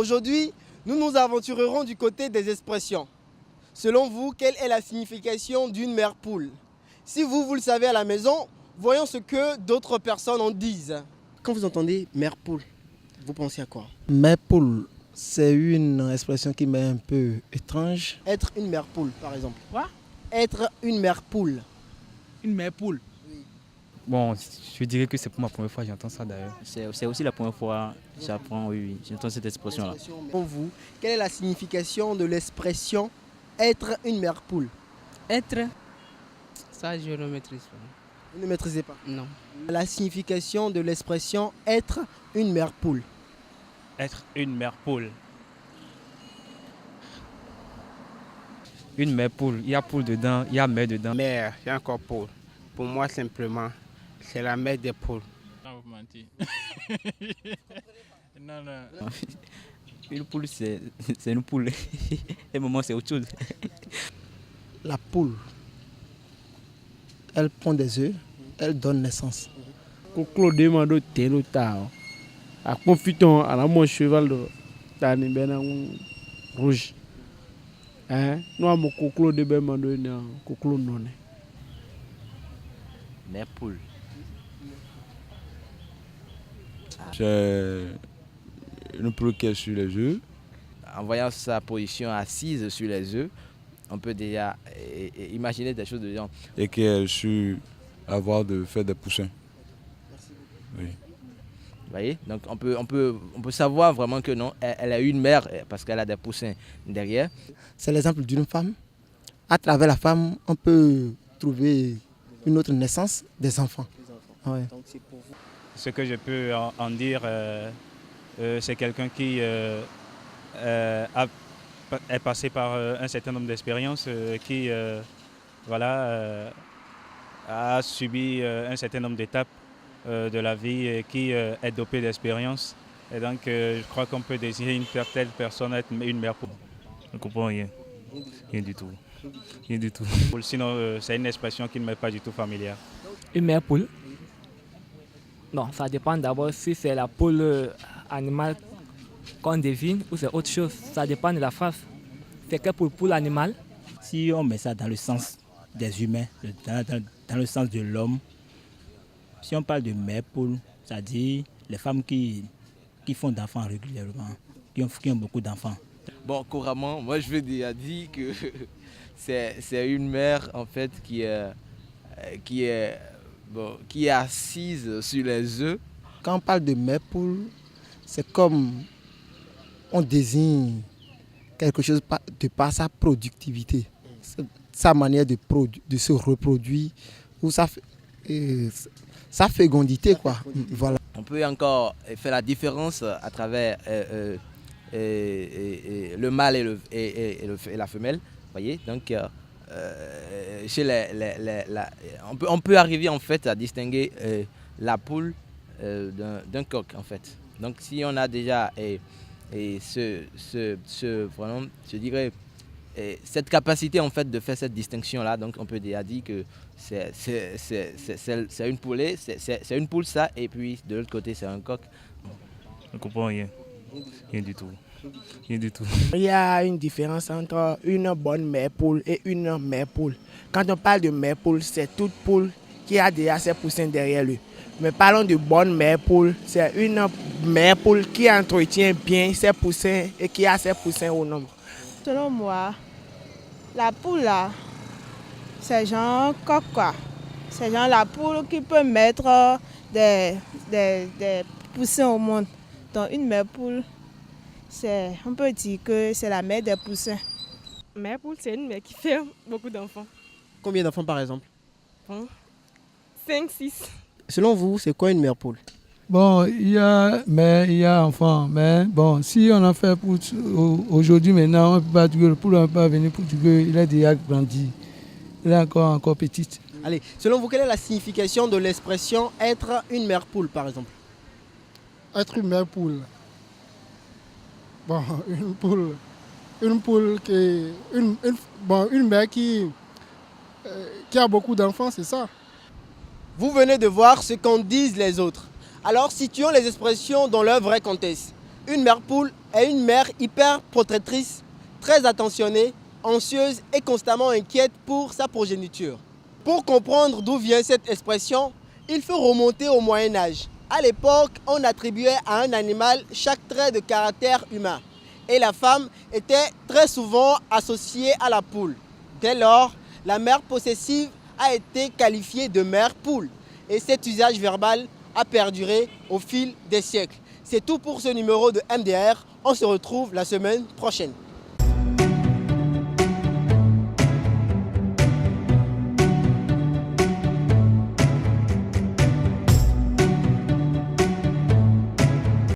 Aujourd'hui, nous nous aventurerons du côté des expressions. Selon vous, quelle est la signification d'une mère poule? Si vous le savez à la maison, voyons ce que d'autres personnes en disent. Quand vous entendez mère poule, vous pensez à quoi? Mère poule, c'est une expression qui m'est un peu étrange. Être une mère poule, par exemple. Quoi? Être une mère poule. Une mère poule. Bon, je dirais que c'est pour ma première fois que j'entends ça d'ailleurs. C'est aussi la première fois que j'apprends, oui, j'entends cette expression-là. Pour vous, quelle est la signification de l'expression être une mère poule? Être, ça je ne maîtrise pas. Vous ne maîtrisez pas? Non. La signification de l'expression être une mère poule. Être une mère poule. Une mère poule, il y a poule dedans, il y a mère dedans. Mère, il y a encore poule. Pour moi, simplement, c'est la mère des poules. Non, vous mentez. Non, non. Une poule, c'est une poule. Et maman, c'est autre chose. La poule, elle pond des œufs, elle donne naissance. Koklo demando telo tao. A confiton à la mon cheval de tani bena rouge. Hein? Nous avons koklo de demando na koklo non. Mère poule. C'est une poule qui est sur les œufs. En voyant sa position assise sur les œufs, on peut déjà imaginer des choses de genre. Et qui est sur faire des poussins. Oui. Vous voyez? Donc on peut savoir vraiment que non, elle a une mère parce qu'elle a des poussins derrière. C'est l'exemple d'une femme. À travers la femme, on peut trouver une autre naissance des enfants. Ouais. Ce que je peux en dire, c'est quelqu'un qui est passé par un certain nombre d'expériences, qui a subi un certain nombre d'étapes de la vie et qui est dopé d'expérience. Et donc, je crois qu'on peut désigner une telle personne être une mère poule. Je ne comprends rien. Rien du tout. Rien du tout. Sinon, c'est une expression qui ne m'est pas du tout familière. Une mère poule? Non, ça dépend d'abord si c'est la poule animale qu'on devine ou c'est autre chose. Ça dépend de la phrase. C'est que pour poule animale? Si on met ça dans le sens des humains, dans le sens de l'homme, si on parle de mère poule, c'est-à-dire les femmes qui font d'enfants régulièrement, qui ont beaucoup d'enfants. Bon, couramment, moi je veux dire que c'est une mère en fait qui est assise sur les œufs. Quand on parle de mère poule, c'est comme on désigne quelque chose de par sa productivité, sa manière de se reproduire ou sa fécondité, quoi. Voilà. On peut encore faire la différence à travers le mâle et la femelle. Voyez, donc chez on peut arriver en fait à distinguer la poule d'un coq en fait. Donc si on a déjà vraiment, je dirais, cette capacité en fait de faire cette distinction là, donc on peut déjà dire que c'est une poulée, c'est une poule ça, et puis de l'autre côté c'est un coq. Je ne comprends rien. Rien du tout. Rien du tout. Il y a une différence entre une bonne mère poule et une mère poule. Quand on parle de mère poule, c'est toute poule qui a déjà ses poussins derrière lui. Mais parlons de bonne mère poule, c'est une mère poule qui entretient bien ses poussins et qui a ses poussins au nombre. Selon moi, la poule là, c'est genre coq quoi. C'est genre la poule qui peut mettre des poussins au monde. Donc une mère poule, on peut dire que c'est la mère des poussins. Mère poule, c'est une mère qui fait beaucoup d'enfants. Combien d'enfants par exemple? Bon, 5, 6. Selon vous, c'est quoi une mère poule? Bon, il y a enfant, mais bon, si on en fait pour aujourd'hui maintenant, on ne peut pas dire que le poule ne peut pas venir pour dire qu'il est déjà grandi. Il est encore petite. Allez, selon vous, quelle est la signification de l'expression être une mère poule par exemple? Être une mère poule. Bon, une poule qui, une mère qui a beaucoup d'enfants, c'est ça. Vous venez de voir ce qu'en disent les autres. Alors situons les expressions dans leur vrai contexte. Une mère poule est une mère hyper protectrice, très attentionnée, anxieuse et constamment inquiète pour sa progéniture. Pour comprendre d'où vient cette expression, il faut remonter au Moyen-Âge. À l'époque, on attribuait à un animal chaque trait de caractère humain. Et la femme était très souvent associée à la poule. Dès lors, la mère possessive a été qualifiée de mère poule. Et cet usage verbal a perduré au fil des siècles. C'est tout pour ce numéro de MDR. On se retrouve la semaine prochaine.